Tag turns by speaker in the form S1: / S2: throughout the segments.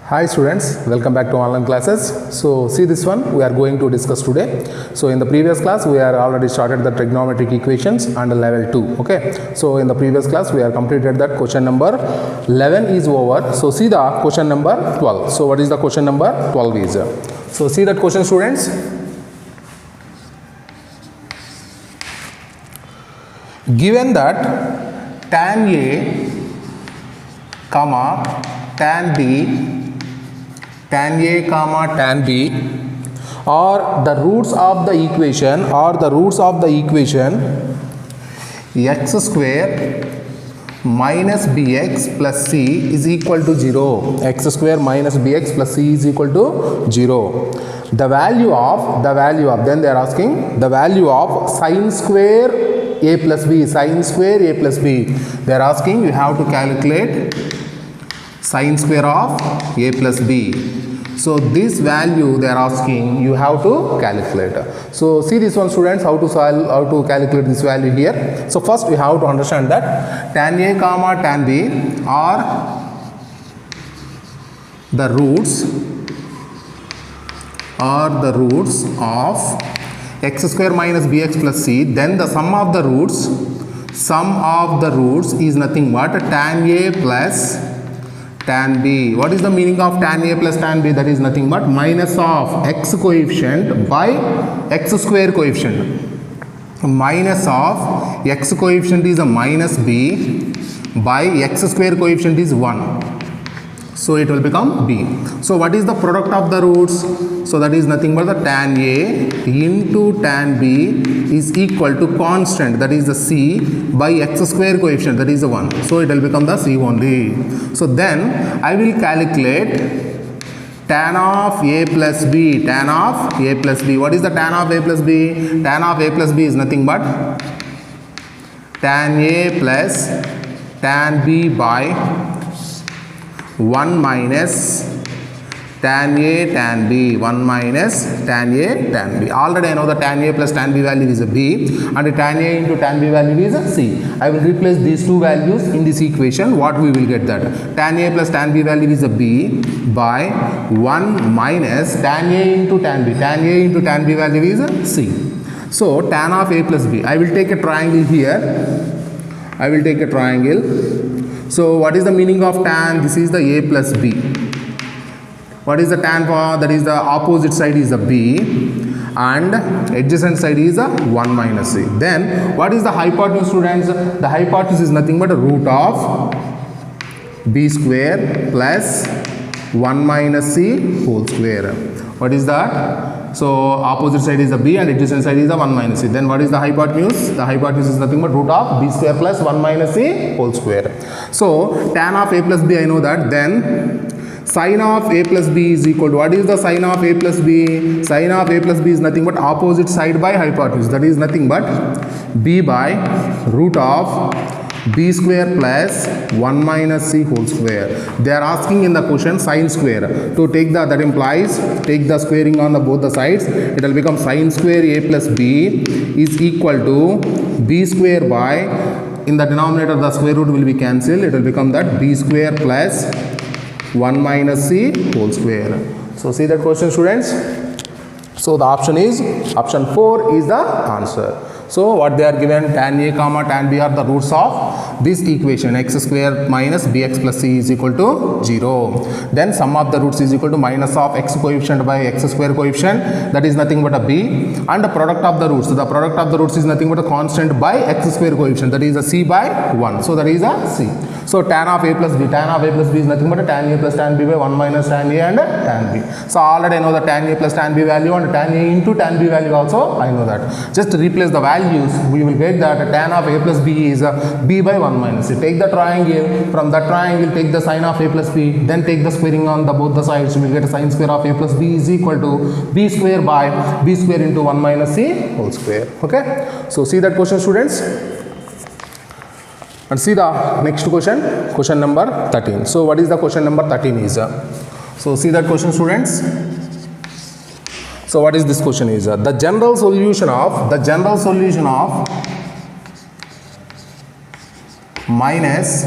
S1: Hi students, welcome back to online classes. So see this one we are going to discuss today. So in the previous class we are already started the trigonometric equations and level 2. Okay. So in the previous class we are completed that question number 11 is over. So see the question number 12. So what is the question number 12 is? So see that question students. Given that tan A comma tan B, tan A comma tan B are the roots of the equation x square minus bx plus c is equal to 0. X square minus bx plus c is equal to 0. The value of then they are asking the value of sine square a plus b, sine square a plus b. They are asking you have to calculate sine square of a plus b. So this value they are asking you have to calculate. So see this one students, how to calculate this value here. So first we have to understand that tan a comma tan b are the roots of x square minus bx plus c. Then the sum of the roots is nothing but tan a plus tan b. What is the meaning of tan a plus tan b? That is nothing but minus of x coefficient by x square coefficient. Minus of x coefficient is a minus b by x square coefficient is 1. So it will become b. So what is the product of the roots? So that is nothing but the tan a into tan b is equal to constant, that is the c by x square coefficient, that is the 1. So it will become the c only. So then I will calculate tan of a plus b. Tan of a plus b. What is the tan of a plus b? Tan of a plus b is nothing but tan a plus tan b by 1 minus tan a tan b. 1 minus tan a tan b. Already I know the tan a plus tan b value is a b and tan a into tan b value is a c. I will replace these two values in this equation. What we will get that? Tan a plus tan b value is a b by 1 minus tan a into tan b. Tan a into tan b value is a c. So tan of a plus b. I will take a triangle here. So what is the meaning of tan? This is the a plus b. What is the tan for? That is the opposite side is the b and adjacent side is a 1 minus c. Then what is the hypotenuse students? The hypotenuse is nothing but a root of b square plus 1 minus c whole square. What is that? So opposite side is the b and adjacent side is the 1 minus c. Then what is the hypotenuse? The hypotenuse is nothing but root of b square plus 1 minus c whole square. So tan of a plus b I know that. Then sine of a plus b is equal to, what is the sine of a plus b? Sine of a plus b is nothing but opposite side by hypotenuse, that is nothing but b by root of b square plus 1 minus c whole square. They are asking in the question sine square. To take that implies take the squaring on both the sides. It will become sine square a plus b is equal to b square by, in the denominator the square root will be cancelled. It will become that b square plus 1 minus c whole square. So see that question students. So the option 4 is the answer. So what they are given, tan a comma tan b are the roots of this equation x square minus bx plus c is equal to 0. Then sum of the roots is equal to minus of x coefficient by x square coefficient, that is nothing but a b, and the product of the roots. So the product of the roots is nothing but a constant by x square coefficient, that is a c by 1. So that is a c. So tan of a plus b. Tan of a plus b is nothing but a tan a plus tan b by 1 minus tan a and tan b. So already I know the tan a plus tan b value and tan a into tan b value also I know that. Just replace the values, we will get that tan of a plus b is b by 1 minus c. Take the triangle, from that triangle take the sine of a plus b, then take the squaring on both the sides. We will get a sine square of a plus b is equal to b square by b square into 1 minus c whole square. Okay. So see that question students. And see the next question, question number 13. So what is the question number 13 is? So see that question students. So what is this question is? The general solution of minus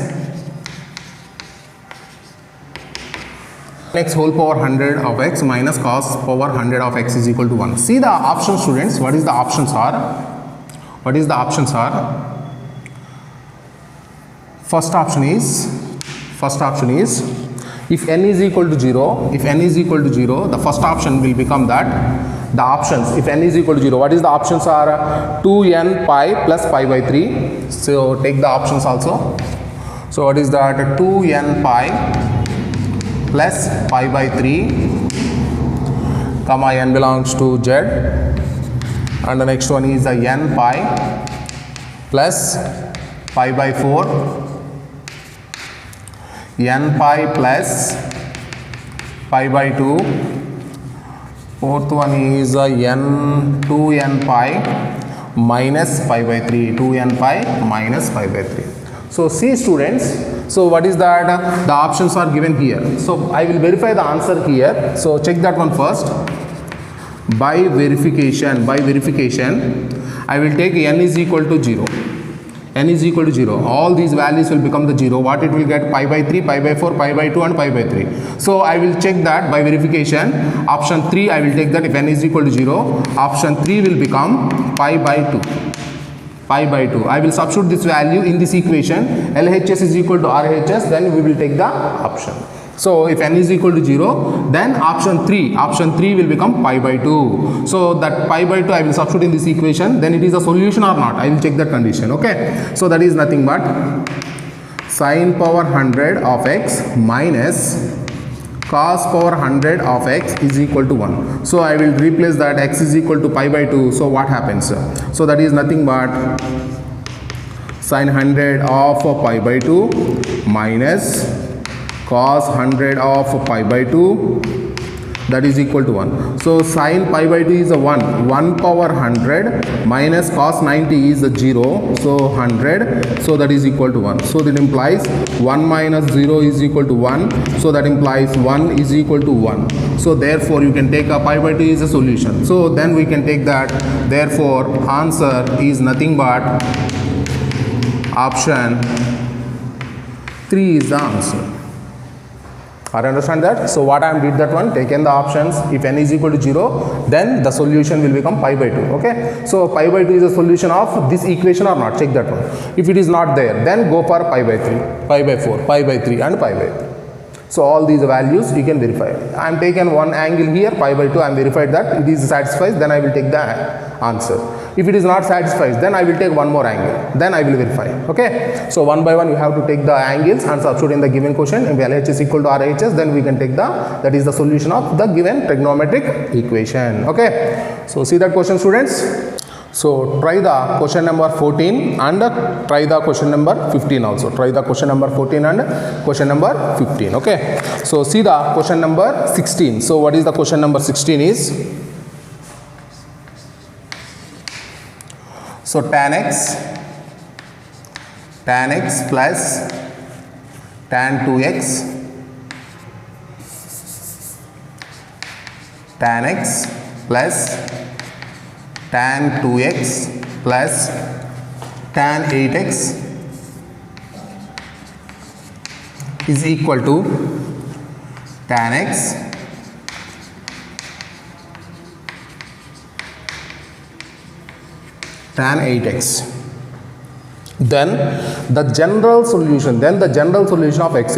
S1: x whole power 100 of x minus cos power 100 of x is equal to 1. See the options, students. What is the options are? What is the options are? First option is if n is equal to 0, the first option will become that the options, if n is equal to 0, what is the options are? 2n pi plus pi by 3. So take the options also. So what is that? 2n pi plus pi by 3 comma n belongs to z, and the next one is the n pi plus pi by 4, n pi plus pi by 2, fourth one is n 2n pi minus pi by 3, 2n pi minus pi by 3. So see, students, so what is that? The options are given here. So I will verify the answer here. So check that one first. By verification, I will take n is equal to 0. N is equal to 0. All these values will become the 0. What it will get? Pi by 3, pi by 4, pi by 2 and pi by 3. So I will check that by verification. Option 3, I will take that if n is equal to 0. Option 3 will become pi by 2. Pi by 2. I will substitute this value in this equation. LHS is equal to RHS. Then we will take the option. So if n is equal to 0, then option 3 will become pi by 2. So that pi by 2 I will substitute in this equation. Then it is a solution or not. I will check that condition. Okay. So that is nothing but sine power 100 of x minus cos power 100 of x is equal to 1. So I will replace that x is equal to pi by 2. So what happens? So that is nothing but sine 100 of pi by 2 minus cos 100 of pi by 2, that is equal to 1. So sine pi by 2 is a 1. 1 power 100 minus cos 90 is a 0. So 100. So that is equal to 1. So that implies 1 minus 0 is equal to 1. So that implies 1 is equal to 1. So therefore you can take a pi by 2 is a solution. So then we can take that. Therefore answer is nothing but option 3 is the answer. I understand that. So what I did that one, taken the options. If n is equal to 0, then the solution will become pi by 2. Okay. So pi by 2 is a solution of this equation or not. Check that one. If it is not there, then go for pi by 3, pi by 4, pi by 3 and pi by 3. So all these values you can verify. I am taken one angle here, pi by 2. I am verified that it is satisfies. Then I will take the answer. If it is not satisfies, then I will take one more angle. Then I will verify. Okay. So one by one you have to take the angles and substitute in the given question. If LHS is equal to RHS, then we can take that is the solution of the given trigonometric equation. Okay. So see that question, students. So try the question number 14 and try the question number 15 also. Try the question number 14 and question number 15. Okay. So see the question number 16. So what is the question number 16 is? So tan x plus tan 2x, tan x plus tan 2x plus tan 8x is equal to tan x tan 8x. Then the general solution of x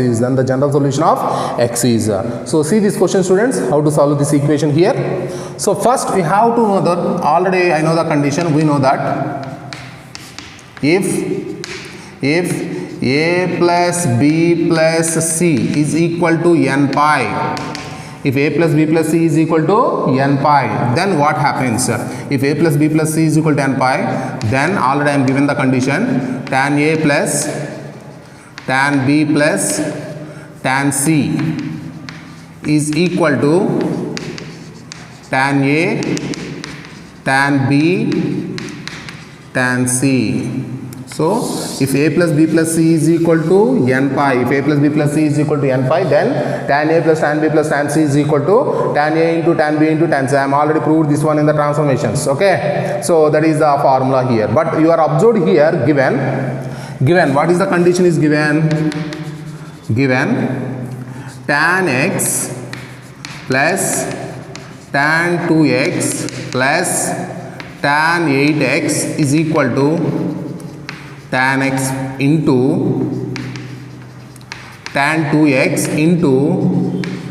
S1: is, so see this question, students, how to solve this equation here. So first we have to know that, already I know the condition. We know that if a plus b plus c is equal to n pi, if a plus b plus c is equal to n pi, then what happens? If a plus b plus c is equal to n pi, then already I am given the condition tan a plus tan b plus tan c is equal to tan a, tan b, tan c. So if a plus b plus c is equal to n pi, then tan a plus tan b plus tan c is equal to tan a into tan b into tan c. I am already proved this one in the transformations. Okay. So that is the formula here. But you are observed here given what is the condition is given? Given tan x plus tan 2x plus tan 8x is equal to tan x into tan 2x into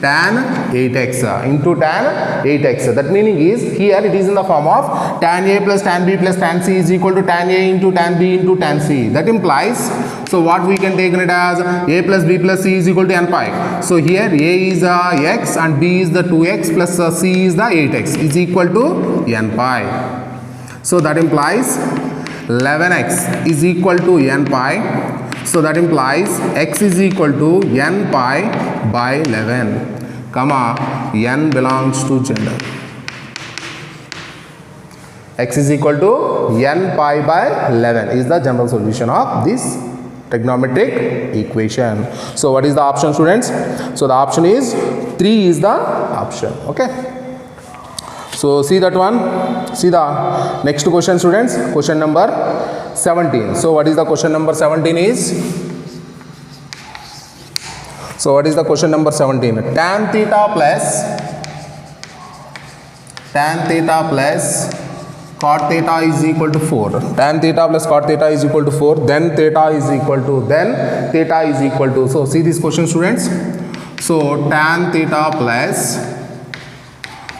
S1: tan 8x into tan 8x. That meaning is here it is in the form of tan a plus tan b plus tan c is equal to tan a into tan b into tan c. That implies, so what we can take it as a plus b plus c is equal to n pi. So here a is x and b is the 2x plus c is the 8x is equal to n pi. So that implies 11x is equal to n pi. So that implies x is equal to n pi by 11, comma n belongs to z. X is equal to n pi by 11 is the general solution of this trigonometric equation. So what is the option, students? So the option is 3 is the option. Okay. So see that one. See the next question, students. Question number 17. So what is the question number 17 is? So what is the question number 17? Tan theta plus cot theta is equal to 4. Tan theta plus cot theta is equal to 4. Then theta is equal to, So see this question, students. So tan theta plus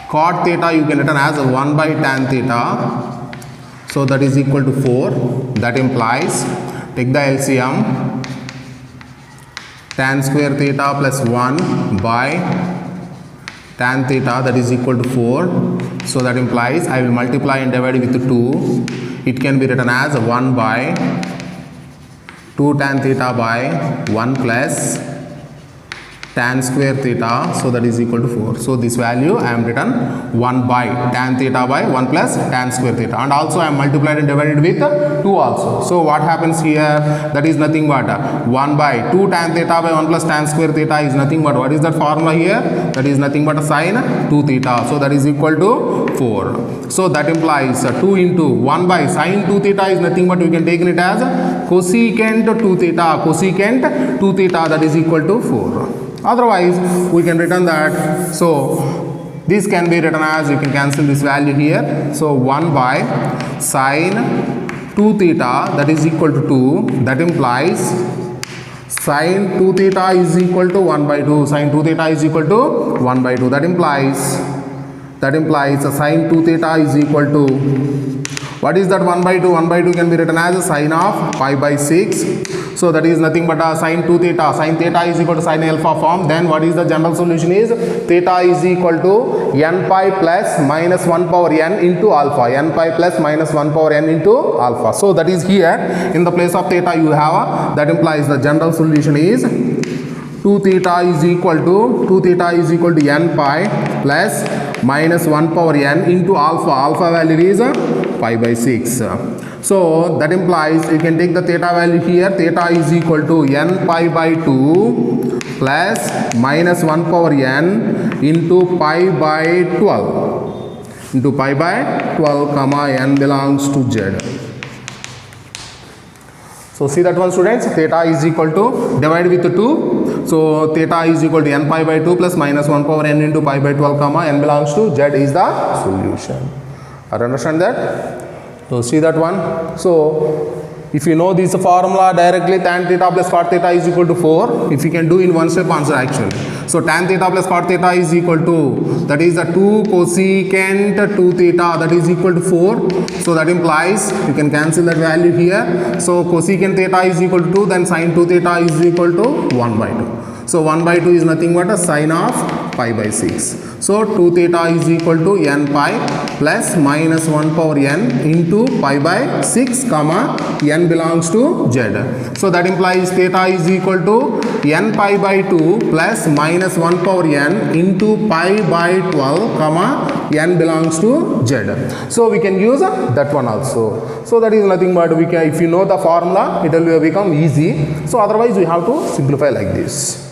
S1: cot theta you can written as 1 by tan theta. So that is equal to 4. That implies, take the LCM, tan square theta plus 1 by tan theta, that is equal to 4. So that implies I will multiply and divide with 2. It can be written as 1 by 2 tan theta by 1 plus tan square theta, so that is equal to 4. So this value I am written 1 by tan theta by 1 plus tan square theta, and also I am multiplied and divided with 2 also. So what happens here? That is nothing but 1 by 2 tan theta by 1 plus tan square theta is nothing but, what is that formula here? That is nothing but a sine 2 theta, so that is equal to 4. So that implies 2 into 1 by sine 2 theta is nothing but, we can take it as cosecant 2 theta, that is equal to 4. Otherwise we can written that, so this can be written as, you can cancel this value here. So 1 by sine 2 theta, that is equal to 2. That implies sine 2 theta is equal to 1 by 2. Sine 2 theta is equal to 1 by 2. That implies sine 2 theta is equal to, what is that 1 by 2? 1 by 2 can be written as a sine of pi by 6. So that is nothing but a sine 2 theta. Sine theta is equal to sine alpha form. Then what is the general solution is? Theta is equal to n pi plus minus 1 power n into alpha. N pi plus minus 1 power n into alpha. So that is here. In the place of theta you have, that implies the general solution is 2 theta is equal to n pi plus minus 1 power n into alpha. Alpha value is pi by 6. So that implies you can take the theta value here. Theta is equal to n pi by 2 plus minus 1 power n into pi by 12 comma n belongs to z. So see that one, students. Theta is equal to, divide with 2. So theta is equal to n pi by 2 plus minus 1 power n into pi by 12 comma n belongs to z is the solution. I understand that. So see that one. So if you know this formula directly, tan theta plus cot theta is equal to 4. If you can do in one step answer actually. So tan theta plus cot theta is equal to, that is the 2 cosecant 2 theta, that is equal to 4. So that implies you can cancel that value here. So cosecant theta is equal to 2, then sin 2 theta is equal to 1 by 2. So 1 by 2 is nothing but a sine of pi by 6. So 2 theta is equal to n pi plus minus 1 power n into pi by 6 comma n belongs to z. So that implies theta is equal to n pi by 2 plus minus 1 power n into pi by 12 comma n belongs to z. So we can use that one also. So that is nothing but, we can, if you know the formula, it will become easy. So otherwise we have to simplify like this.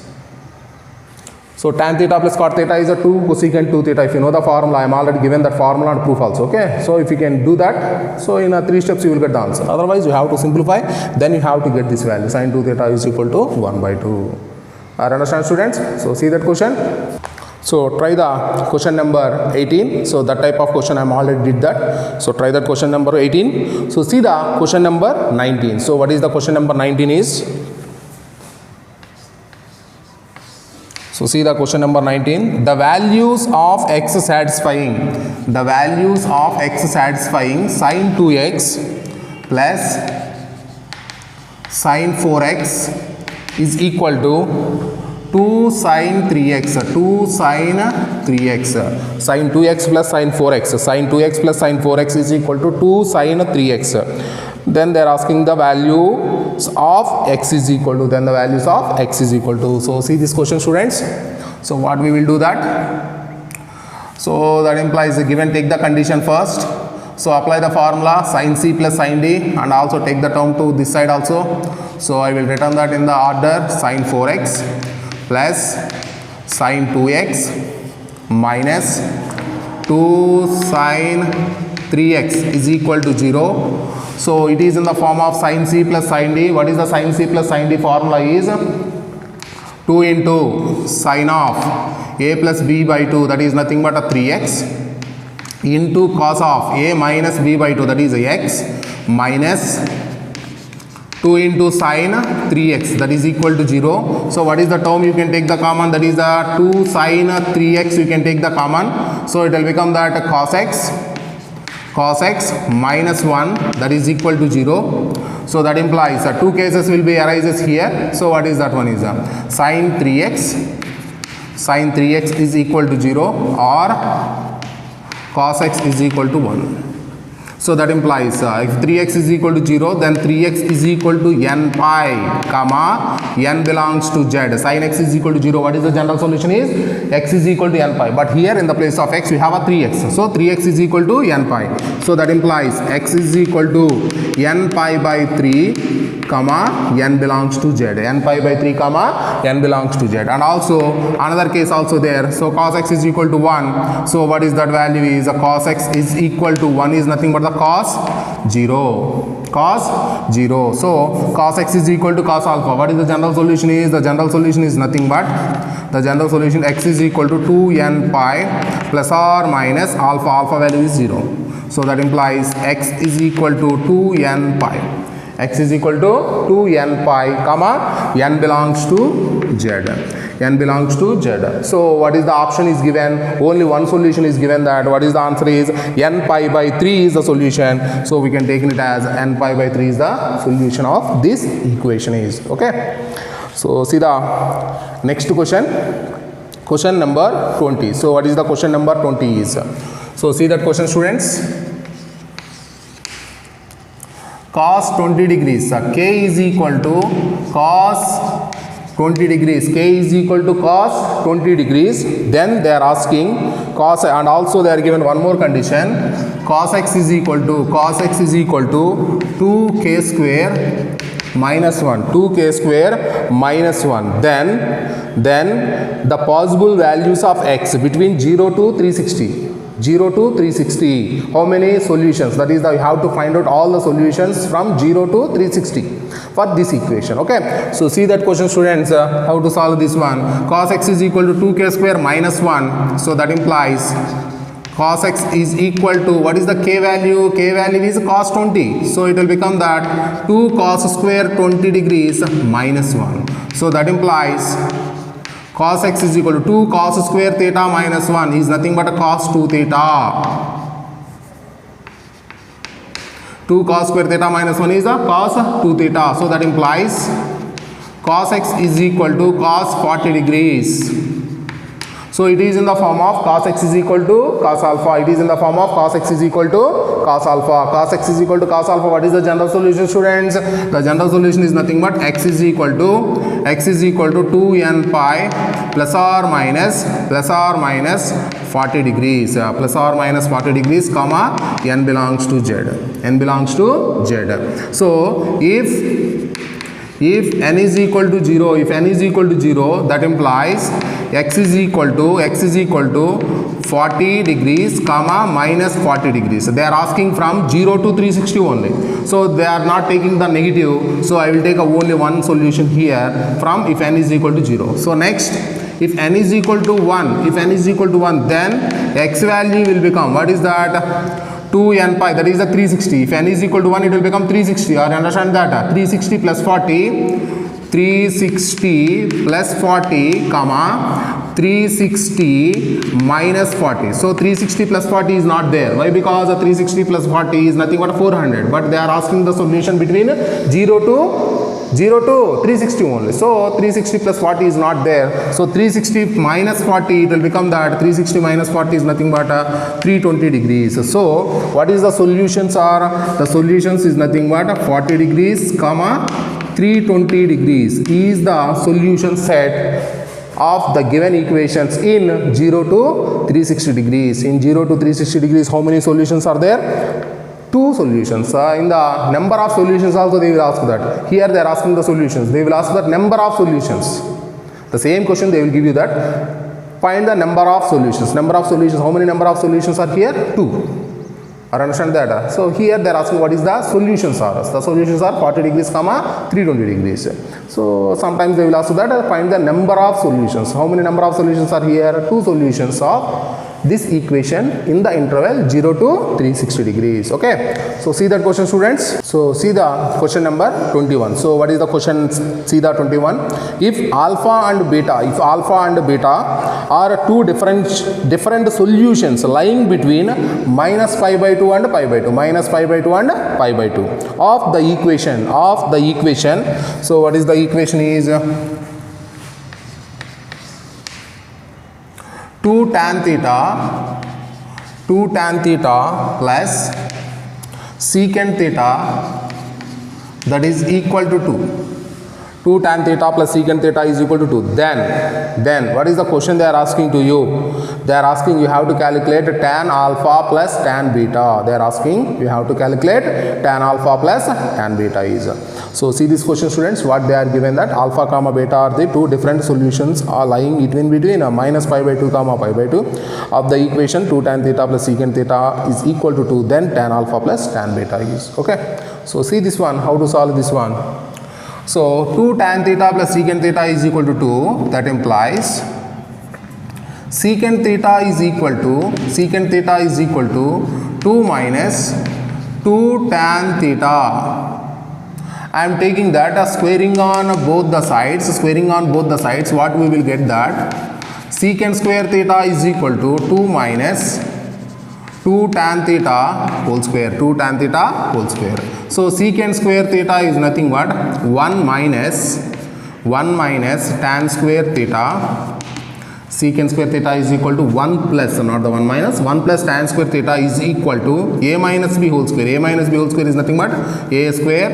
S1: So tan theta plus cot theta is a 2 cosecant 2 theta. If you know the formula, I am already given that formula and proof also. Okay. So if you can do that, so in 3 steps you will get the answer. Otherwise you have to simplify, then you have to get this value. Sin 2 theta is equal to 1 by 2. Understand, students? So see that question. So try the question number 18. So that type of question I am already did that. So try that question number 18. So see the question number 19. So what is the question number 19 is? So see the question number 19. The values of x satisfying sin 2x plus sin 4x is equal to 2 sin 3x, 2 sin 3x, sin 2x plus sin 4x, sin 2x plus sin 4x is equal to 2 sin 3x. Then they are asking the values of x is equal to, so see this question, students. So what we will do that? So that implies given, take the condition first. So apply the formula sin c plus sin d and also take the term to this side also. So I will written that in the order sin 4x plus sin 2x minus 2 sin 3x is equal to 0. So it is in the form of sin c plus sin d. What is the sin c plus sin d formula is 2 into sin of a plus b by 2, that is nothing but a 3x, into cos of a minus b by 2, that is x, minus 2 into sin 3x, that is equal to 0. So what is the term you can take the common? That is the 2 sin 3x you can take the common. So it will become that cos x minus 1, that is equal to 0. So that implies two cases will be arises here. So what is that one is sin 3x is equal to 0 or cos x is equal to 1. So that implies if 3x is equal to 0, then 3x is equal to n pi, comma, n belongs to z. Sin x is equal to 0. What is the general solution is? X is equal to n pi. But here in the place of x, we have a 3x. So 3x is equal to n pi. So that implies x is equal to n pi by 3, comma, n belongs to z. N pi by 3, comma, n belongs to z. And also, another case also there. So cos x is equal to 1. So what is that value is? Cos x is equal to 1 is nothing but the cos 0. So cos x is equal to cos alpha. What is the general solution is? The general solution is nothing but the general solution x is equal to 2n pi plus or minus alpha value is 0. So that implies x is equal to 2n pi. X is equal to 2n pi, comma, n belongs to z. N belongs to z. So what is the option is given? Only one solution is given. That what is the answer is n pi by 3 is the solution. So we can take it as n pi by 3 is the solution of this equation is. Okay. So see the next question. Question number 20. So what is the question number 20 is? So see that question, students. Cos 20 degrees, k is equal to cos 20 degrees, k is equal to cos 20 degrees. Then they are asking cos, and also they are given one more condition, cos x is equal to 2k square minus 1, 2k square minus 1. Then the possible values of x between 0 to 360. 0 to 360. How many solutions? That is, you have to find out all the solutions from 0 to 360 for this equation. Okay. So see that question, students. How to solve this one? Cos x is equal to 2k square minus 1. So that implies cos x is equal to, what is the k value? K value is cos 20. So it will become that 2 cos square 20 degrees minus 1. So that implies cos x is equal to 2 cos square theta minus 1 is nothing but a cos 2 theta. 2 cos square theta minus 1 is a cos 2 theta. So that implies cos x is equal to cos 40 degrees. So it is in the form of cos x is equal to cos alpha. It is in the form of cos x is equal to cos alpha. Cos x is equal to cos alpha. What is the general solution, students? The general solution is nothing but x is equal to 2n pi plus or minus 40 degrees. Plus or minus 40 degrees, comma, n belongs to z. N belongs to z. So if n is equal to 0, that implies x is equal to 40 degrees, comma, minus 40 degrees. They are asking from 0 to 360 only. So they are not taking the negative. So I will take only one solution here from if n is equal to 0. So next, If n is equal to 1, if n is equal to 1, then x value will become, what is that? 2n pi, that is the 360. If n is equal to 1, it will become 360. Or understand that? 360 plus 40, 360 plus 40, comma, 360 minus 40. So 360 plus 40 is not there. Why? Because 360 plus 40 is nothing but 400. But they are asking the solution between 0 to 360 only. So 360 plus 40 is not there. So 360 minus 40, it will become that 360 minus 40 is nothing but 320 degrees. So what is the solutions are? The solutions is nothing but 40 degrees, comma, 320 degrees is the solution set of the given equations in 0 to 360 degrees. In 0 to 360 degrees, how many solutions are there? 2 solutions. In the number of solutions also they will ask that. Here they are asking the solutions. They will ask that number of solutions. The same question they will give you that. Find the number of solutions. Number of solutions. How many number of solutions are here? 2. Or understand that? So here they are asking what is the solutions are. The solutions are 40 degrees, comma, 320 degrees. So sometimes they will ask that find the number of solutions. How many number of solutions are here? 2 solutions of this equation in the interval 0 to 360 degrees. Okay. So see that question, students. So see the question number 21. So what is the question? See the 21. If alpha and beta are 2 different solutions lying between minus pi by 2 and pi by 2, minus pi by 2 and pi by 2 of the equation. So what is the equation is 2 tan theta plus secant theta, that is equal to 2. 2 tan theta plus secant theta is equal to 2. Then what is the question they are asking to you? They are asking you have to calculate tan alpha plus tan beta. They are asking you have to calculate tan alpha plus tan beta is. So see this question, students. What they are given that alpha comma beta are the 2 different solutions are lying between a minus pi by 2 comma pi by 2 of the equation 2 tan theta plus secant theta is equal to 2. Then tan alpha plus tan beta is. Okay. So see this one. How to solve this one? So 2 tan theta plus secant theta is equal to 2. That implies secant theta is equal to 2 minus 2 tan theta. I am taking that squaring on both the sides. What we will get that secant square theta is equal to 2 minus 2 tan theta whole square. So secant square theta is nothing but 1 minus tan square theta. Secant square theta is equal to 1 plus, not the 1 minus, 1 plus tan square theta is equal to a minus b whole square. A minus b whole square is nothing but a square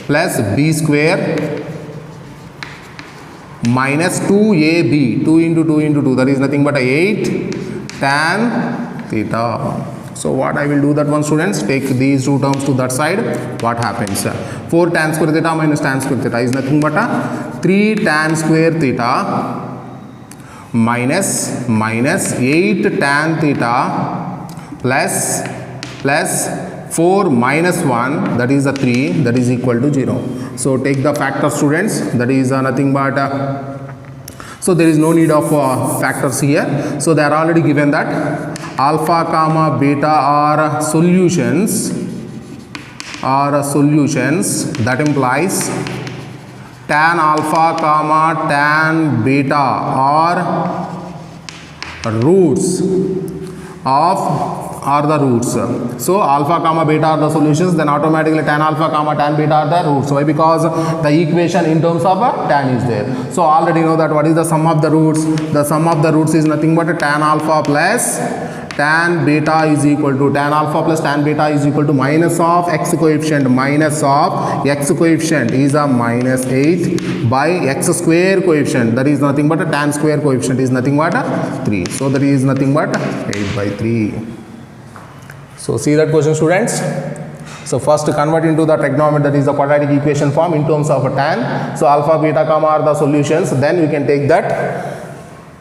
S1: plus b square minus 2ab. 2 into 2, that is nothing but 8 tan theta. So what I will do that one, students, take these 2 terms to that side. What happens? 4 tan square theta minus tan square theta is nothing but 3 tan square theta minus 8 tan theta plus 4 minus 1, that is a 3, that is equal to 0. So take the factor, students, that is nothing but so there is no need of factors here. So they are already given that alpha comma beta are solutions. That implies tan alpha comma tan beta are roots. So alpha comma beta are the solutions, then automatically tan alpha comma tan beta are the roots. Why? Because the equation in terms of tan is there. So already know that what is the sum of the roots? The sum of the roots is nothing but tan alpha plus tan beta is equal to minus of x coefficient. Minus of x coefficient is a minus 8 by x square coefficient, that is nothing but a tan square coefficient is nothing but 3. So that is nothing but 8 by 3. So see that question, students. So first convert into the trigonometry, that is the quadratic equation form in terms of a tan. So alpha beta comma are the solutions. Then we can take that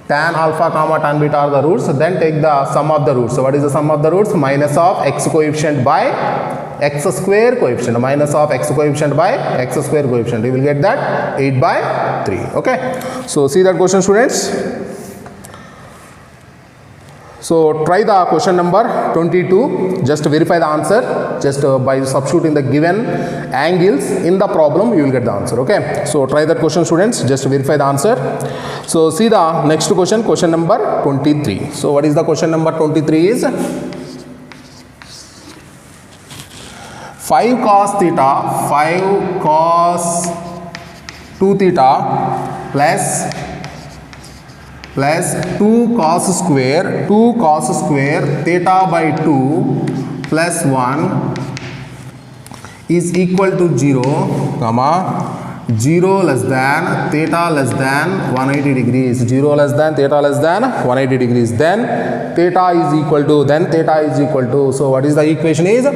S1: tan alpha comma tan beta are the roots, then take the sum of the roots. So what is the sum of the roots? Minus of x coefficient by x square coefficient, minus of x coefficient by x square coefficient. You will get that 8 by 3. Okay. So see that question, students. So try the question number 22, just verify the answer, just by substituting the given angles in the problem you will get the answer. Okay. So try that question, students, just verify the answer. So see the next question, question number 23. So what is the question number 23 is 5 cos theta, 5 cos 2 theta plus 2 cos square theta by 2 plus 1 is equal to 0, comma 0 less than theta less than 180 degrees, 0 less than theta less than 180 degrees, then theta is equal to, so what is the equation is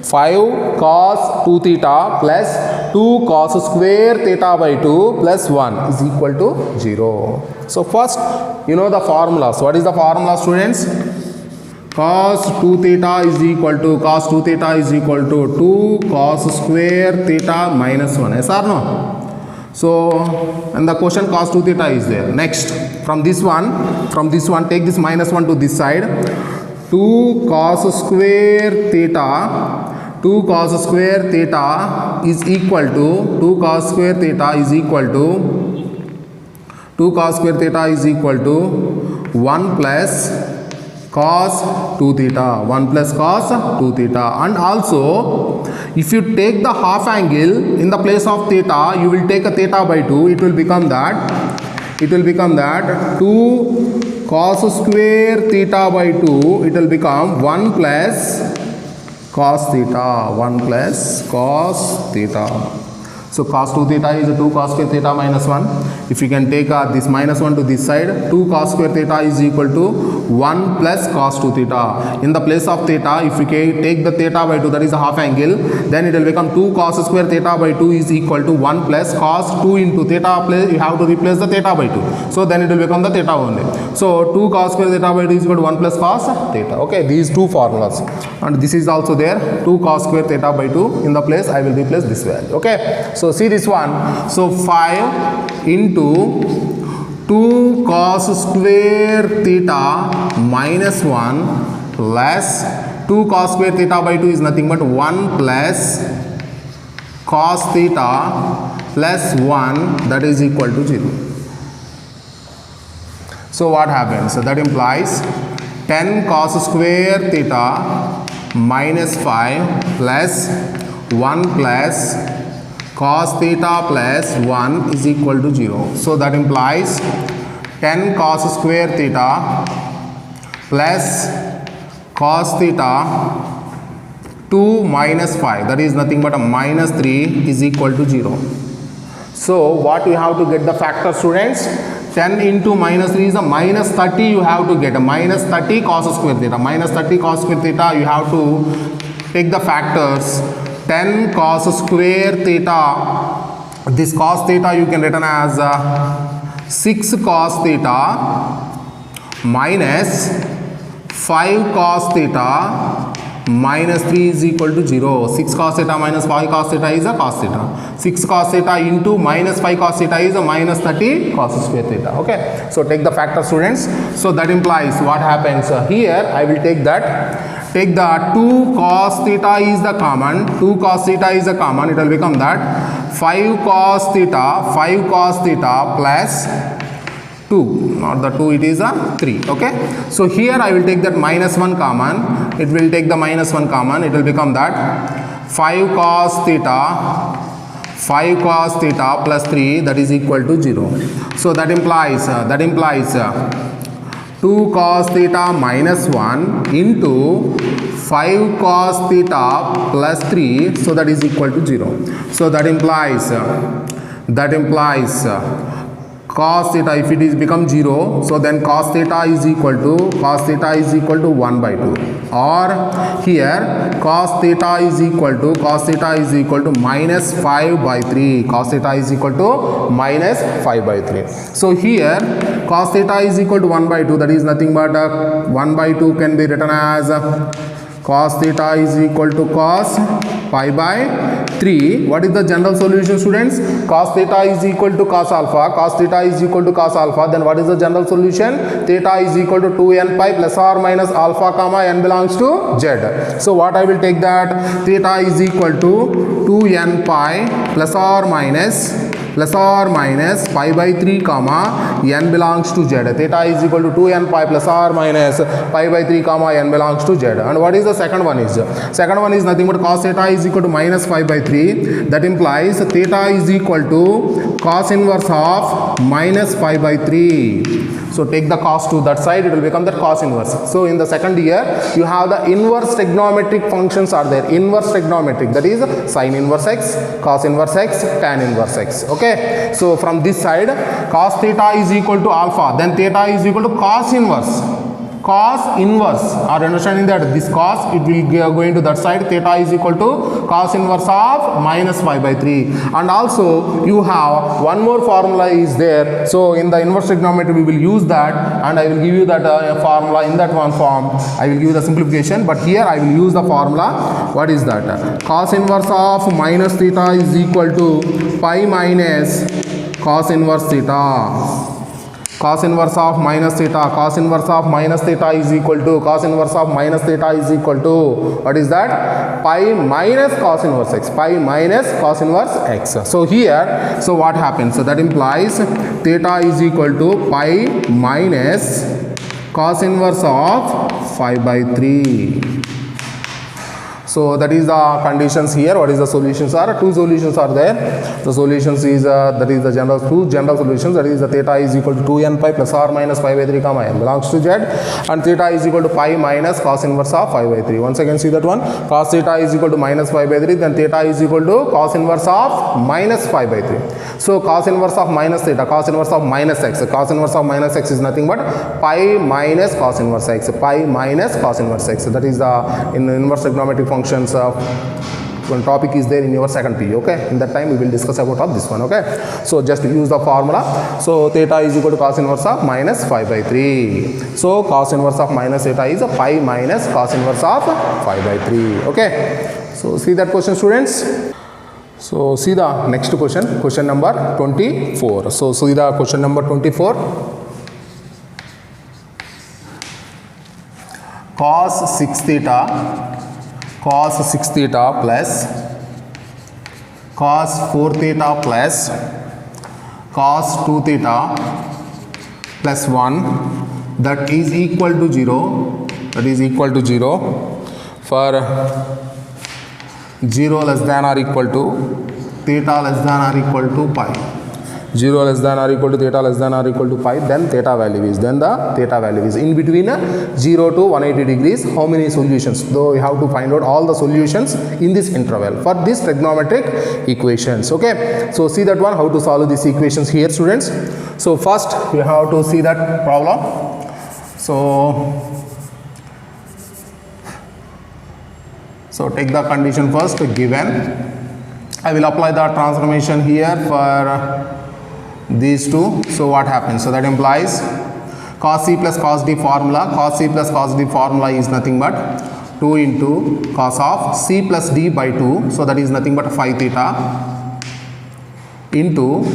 S1: 5 cos 2 theta plus 2 cos square theta by 2 plus 1 is equal to 0. So first, you know the formulas. What is the formula, students? Cos 2 theta is equal to 2 cos square theta minus 1. Yes or no? So, and the question cos 2 theta is there. Next, from this one, take this minus 1 to this side. 2 cos square theta is equal to 2 cos square theta is equal to 1 plus cos 2 theta, 1 plus cos 2 theta. And also, if you take the half angle in the place of theta, you will take a theta by 2. It will become that 2 cos square theta by 2, it will become 1 plus cos theta. So cos 2 theta is 2 cos square theta minus 1. If you can take this minus 1 to this side, 2 cos square theta is equal to 1 plus cos 2 theta. In the place of theta, if you take the theta by 2, that is a half angle, then it will become 2 cos square theta by 2 is equal to 1 plus cos 2 into theta, you have to replace the theta by 2. So then it will become the theta only. So 2 cos square theta by 2 is equal to 1 plus cos theta. Okay, these two formulas. And this is also there, 2 cos square theta by 2. In the place, I will replace this value. Okay. So see this one. So 5 into 2 cos square theta minus 1 plus 2 cos square theta by 2 is nothing but 1 plus cos theta plus 1, that is equal to 0. So what happens? So that implies 10 cos square theta minus 5 plus 1 plus cos theta plus 1 is equal to 0. So that implies 10 cos square theta plus cos theta 2 minus 5, that is nothing but a minus 3 is equal to 0. So what you have to get the factor, students? 10 into minus 3 is a minus 30 you have to get, a minus 30 cos square theta. Minus 30 cos square theta, you have to take the factors. 10 cos square theta, this cos theta you can written as 6 cos theta minus 5 cos theta minus 3 is equal to 0. 6 cos theta minus 5 cos theta is a cos theta. 6 cos theta into minus 5 cos theta is a minus 30 cos square theta. Okay. So take the factor, students. So that implies what happens here, I will take that. Take the 2 cos theta is the common, 2 cos theta is the common, it will become that 5 cos theta plus 2, not the 2, it is a 3. Okay. So here I will take that minus 1 common, it will take the minus 1 common, it will become that 5 cos theta plus 3, that is equal to 0. So that implies 2 cos theta minus 1 into 5 cos theta plus 3, so that is equal to 0. So that implies cos theta, if it is become 0, so then cos theta is equal to 1 by 2, or here cos theta is equal to minus 5 by 3, cos theta is equal to minus 5 by 3. So here cos theta is equal to 1 by 2, that is nothing but 1 by 2 can be written as cos theta is equal to cos pi by 3. What is the general solution, students? Cos theta is equal to cos alpha. Cos theta is equal to cos alpha. Then what is the general solution? Theta is equal to 2n pi plus or minus alpha comma n belongs to z. So what I will take that? Theta is equal to 2n pi plus or minus pi by 3 comma n belongs to z. Theta is equal to 2n pi plus or minus pi by 3 comma n belongs to z. And what is the second one is? Second one is nothing but cos theta is equal to minus 5 by 3. That implies theta is equal to cos inverse of minus 5 by 3. So take the cos to that side, it will become the cos inverse. So in the second year, you have the inverse trigonometric functions are there. Inverse trigonometric, that is sin inverse x, cos inverse x, tan inverse x. Okay. So from this side, cos theta is equal to alpha, then theta is equal to cos inverse. Cos inverse, are understanding that this cos, it will go into that side, theta is equal to cos inverse of minus 5 by 3. And also you have one more formula is there. So in the inverse trigonometry we will use that, and I will give you that formula in that one form. I will give you the simplification, but here I will use the formula. What is that? Cos inverse of minus theta is equal to pi minus cos inverse theta. Cos inverse of minus theta, cos inverse of minus theta is equal to, cos inverse of minus theta is equal to, what is that? Pi minus cos inverse x, pi minus cos inverse x. So here, so what happens? So that implies theta is equal to pi minus cos inverse of 5 by 3. So that is the conditions here. What is the solutions are? Two solutions are there. The solutions is that is the two general solutions. That is the theta is equal to 2n pi plus or minus 5 by 3 comma n belongs to z, and theta is equal to pi minus cos inverse of 5 by 3. Once again see that one. Cos theta is equal to minus 5 by 3. Then theta is equal to cos inverse of minus 5 by 3. So cos inverse of minus theta, cos inverse of minus x. Cos inverse of minus x is nothing but pi minus cos inverse x. Pi minus cos inverse x. That is the inverse trigonometric functions. One topic is there in your second PE. Okay, in that time we will discuss about this one. Okay, so just use the formula. So theta is equal to cos inverse of minus 5 by 3. So cos inverse of minus theta is a pi minus cos inverse of 5 by 3. Okay, so see that question, students. So see the next question, question number 24. So see the question number 24. Cos 6 theta plus cos 4 theta plus cos 2 theta plus 1, that is equal to 0, that is equal to 0 for 0 less than or equal to theta less than or equal to pi. 0 less than or equal to theta less than or equal to pi, then theta value is, then the theta value is in between 0 to 180 degrees. How many solutions? Though you have to find out all the solutions in this interval for this trigonometric equations. Okay, so see that one, how to solve these equations here, students. So first we have to see that problem. So take the condition first given. I will apply the transformation here for these two. So what happens? So that implies cos c plus cos d formula. Cos c plus cos d formula is nothing but 2 into cos of c plus d by 2. So that is nothing but 5 theta into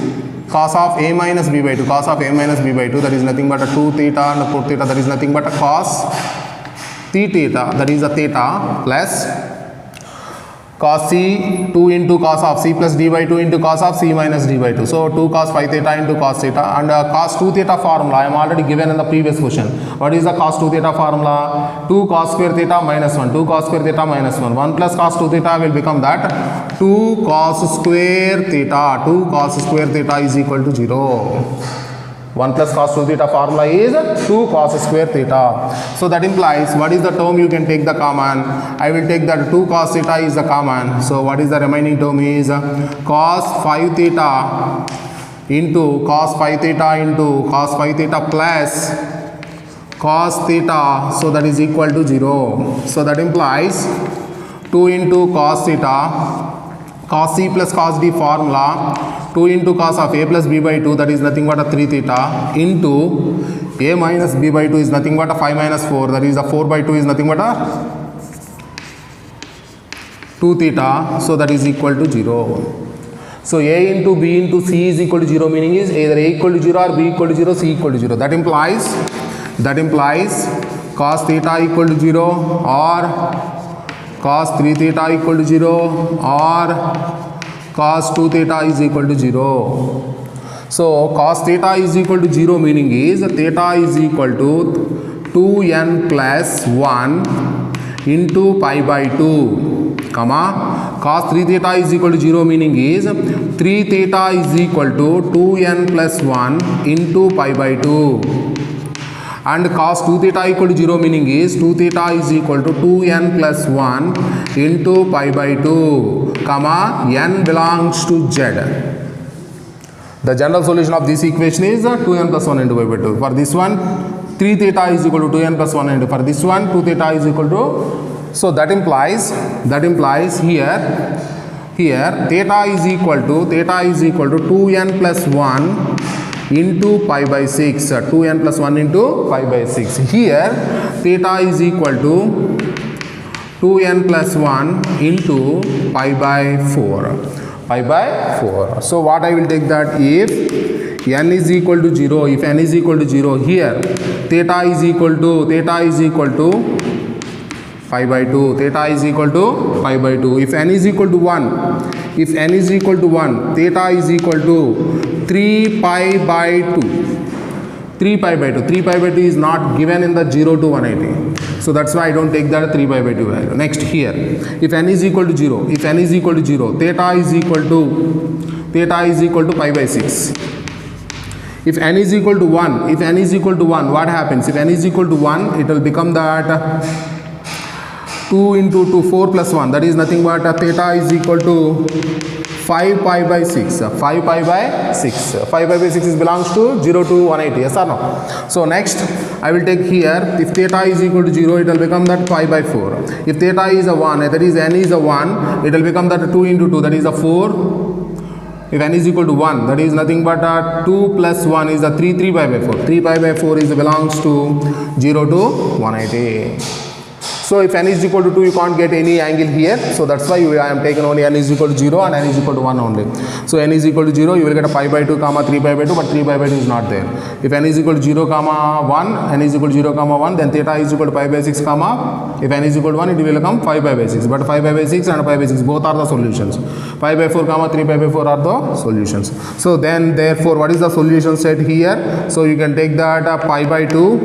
S1: cos of a minus b by 2. Cos of a minus b by 2, that is nothing but a 2 theta, and 4 theta, that is nothing but a cos t theta, that is a theta, plus cos c 2 into cos of c plus d by 2 into cos of c minus d by 2. So 2 cos 5 theta into cos theta, and cos 2 theta formula I am already given in the previous question. What is the cos 2 theta formula? 2 cos square theta minus 1. 2 cos square theta minus 1. 1 plus cos 2 theta will become that 2 cos square theta. 2 cos square theta is equal to 0. 1 plus cos 2 theta formula is 2 cos square theta. So that implies, what is the term you can take the common? I will take that 2 cos theta is the common. So what is the remaining term is cos 5 theta into cos 5 theta into cos 5 theta plus cos theta. So that is equal to 0. So that implies 2 into cos theta cos c plus cos d formula, 2 into cos of a plus b by 2, that is nothing but a 3 theta, into a minus b by 2 is nothing but a 5 minus 4, that is a 4 by 2 is nothing but a 2 theta, so that is equal to 0. So a into b into c is equal to 0, meaning is either a equal to 0 or b equal to 0, c equal to 0. That implies cos theta equal to 0 or cos 3 theta equal to 0 or cos 2 theta is equal to 0. So cos theta is equal to 0, meaning is theta is equal to 2n plus 1 into pi by 2, comma, cos 3 theta is equal to 0, meaning is 3 theta is equal to 2n plus 1 into pi by 2. And cos 2 theta equal to 0, meaning is 2 theta is equal to 2n plus 1 into pi by 2, comma, n belongs to z. The general solution of this equation is 2n plus 1 into pi by 2. For this one, 3 theta is equal to 2n plus 1 into, for this one, 2 theta is equal to, so that implies here theta is equal to 2n plus 1 into pi by 6, 2n plus 1 into pi by 6. Here theta is equal to 2n plus 1 into pi by 4. So what I will take that, if n is equal to 0, here theta is equal to pi by 2, theta is equal to pi by 2. If n is equal to 1, theta is equal to 3 pi by 2. 3 pi by 2 is not given in the 0 to 180. So that's why I don't take that 3 pi by 2 value. Next here, if n is equal to 0, theta is equal to pi by 6. If n is equal to 1, what happens? If n is equal to 1, it will become that 2 into 2, 4 plus 1, that is nothing but theta is equal to 5 pi by 6. 5 pi by 6. 5 pi by 6 belongs to 0 to 180, yes or no? So next, I will take here, if theta is equal to 0, it will become that pi by 4. If theta is a 1, that is n is a 1, it will become that 2 into 2, that is a 4. If n is equal to 1, that is nothing but 2 plus 1 is a 3 pi by 4. 3 pi by 4 is belongs to 0 to 180. So if n is equal to 2, you can't get any angle here. So that's why I am taking only n is equal to 0 and n is equal to 1 only. So n is equal to 0, you will get a pi by 2 comma 3 pi by 2, but 3 pi by 2 is not there. If n is equal to 0 comma 1, n is equal to 0 comma 1, then theta is equal to pi by 6 comma, if n is equal to 1, it will become 5 pi by 6. But 5 pi by 6 and pi by 6 both are the solutions. Pi by 4 comma 3 pi by 4 are the solutions. So then therefore what is the solution set here? So you can take that pi by 2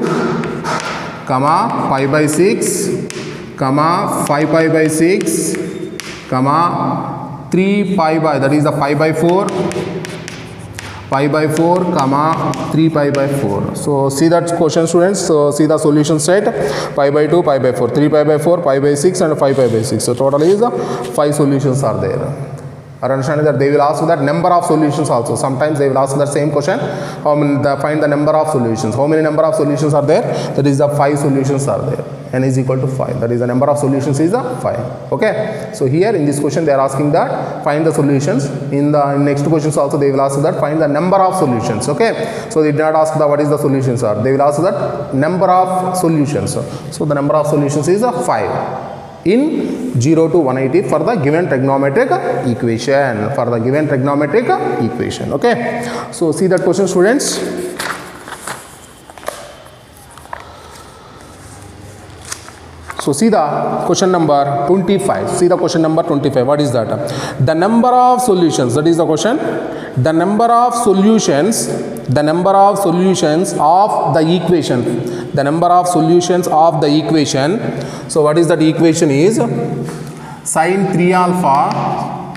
S1: comma pi by 6 comma 5 pi by 6 comma 3 pi by, that is the pi by 4 comma 3 pi by 4. So see that question, students. So see the solution set, pi by 2, pi by 4, 3 pi by 4, pi by 6 and 5 pi by 6. So total is 5 solutions are there. Are understanding that they will ask that number of solutions also. Sometimes they will ask that same question, find the number of solutions. How many number of solutions are there? That is the 5 solutions are there. N is equal to 5. That is the number of solutions is 5. Okay. So here in this question they are asking that find the solutions. In the next questions also they will ask that find the number of solutions. Okay. So they did not ask the what is the solutions are. They will ask that number of solutions. So the number of solutions is 5. In 0 to 180 for the given trigonometric equation. Okay. So see that question, students. So see the question number 25. See the question number 25. What is that? The number of solutions. That is the question. The number of solutions of the equation. The number of solutions of the equation. So what is that equation is? Sin 3 alpha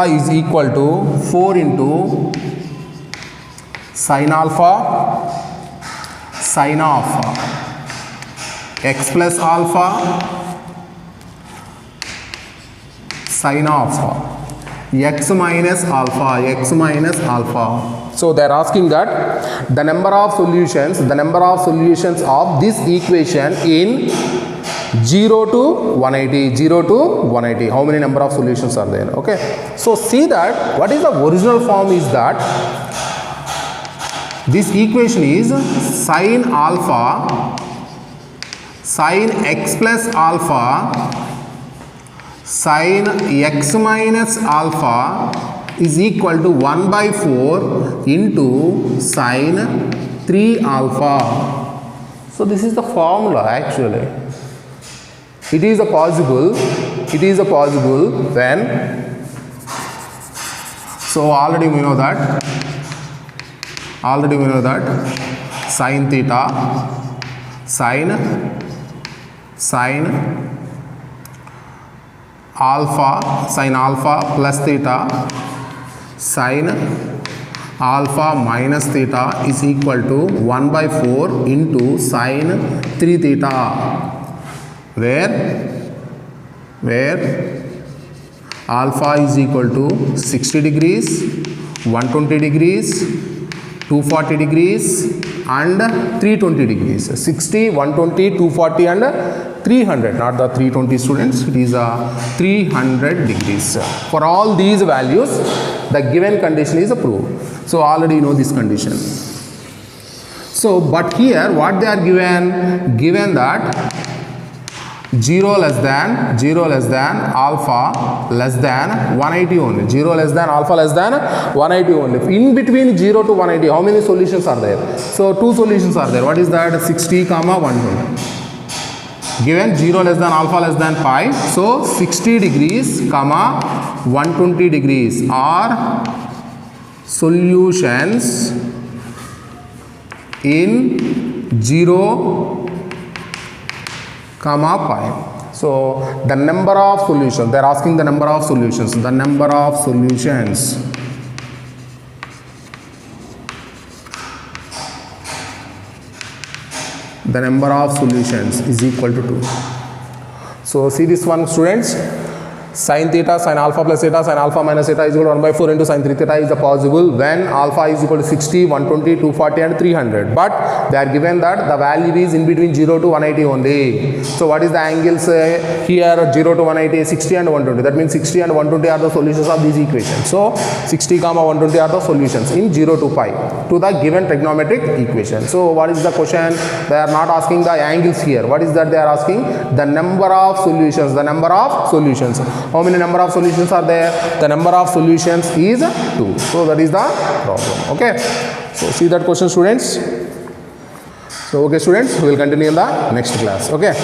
S1: is equal to 4 into sin alpha sin of x plus alpha sin of x minus alpha So they are asking that the number of solutions of this equation in 0 to 180, 0 to 180, how many number of solutions are there? Okay, so see that what is the original form is that this equation is sin alpha sin x plus alpha sin x minus alpha is equal to 1 by 4 into sin 3 alpha. So this is the formula actually. It is a possible when, so already we know that sin theta sin alpha plus theta sin alpha minus theta is equal to 1 by 4 into sin 3 theta, where alpha is equal to 60 degrees, 120 degrees, 240 degrees and 320 degrees. 60, 120, 240 and 300, not the 320 students, it is 300 degrees. For all these values, the given condition is proved. So already you know this condition. So, but here what they are given that 0 less than alpha less than 180 only. 0 less than alpha less than 180 only. In between 0 to 180, how many solutions are there? So, two solutions are there. What is that? 60, 120. Given 0 less than alpha less than pi. So, 60 degrees, 120 degrees are solutions in 0, pi. So the number of solutions, they are asking the number of solutions. The number of solutions is equal to 2. So see this one students, sin theta, sin alpha plus theta, sin alpha minus theta is equal to 1 by 4 into sin 3 theta is possible when alpha is equal to 60, 120, 240 and 300. But they are given that the value is in between 0 to 180 only. So what is the angles here? 0 to 180, 60 and 120. That means 60 and 120 are the solutions of this equation. So 60, 120 are the solutions in 0 to pi to the given trigonometric equation. So what is the question? They are not asking the angles here. What is that they are asking? The number of solutions. How many number of solutions are there? The number of solutions is 2. So that is the problem. Okay. So see that question students. So okay students, we will continue in the next class. Okay.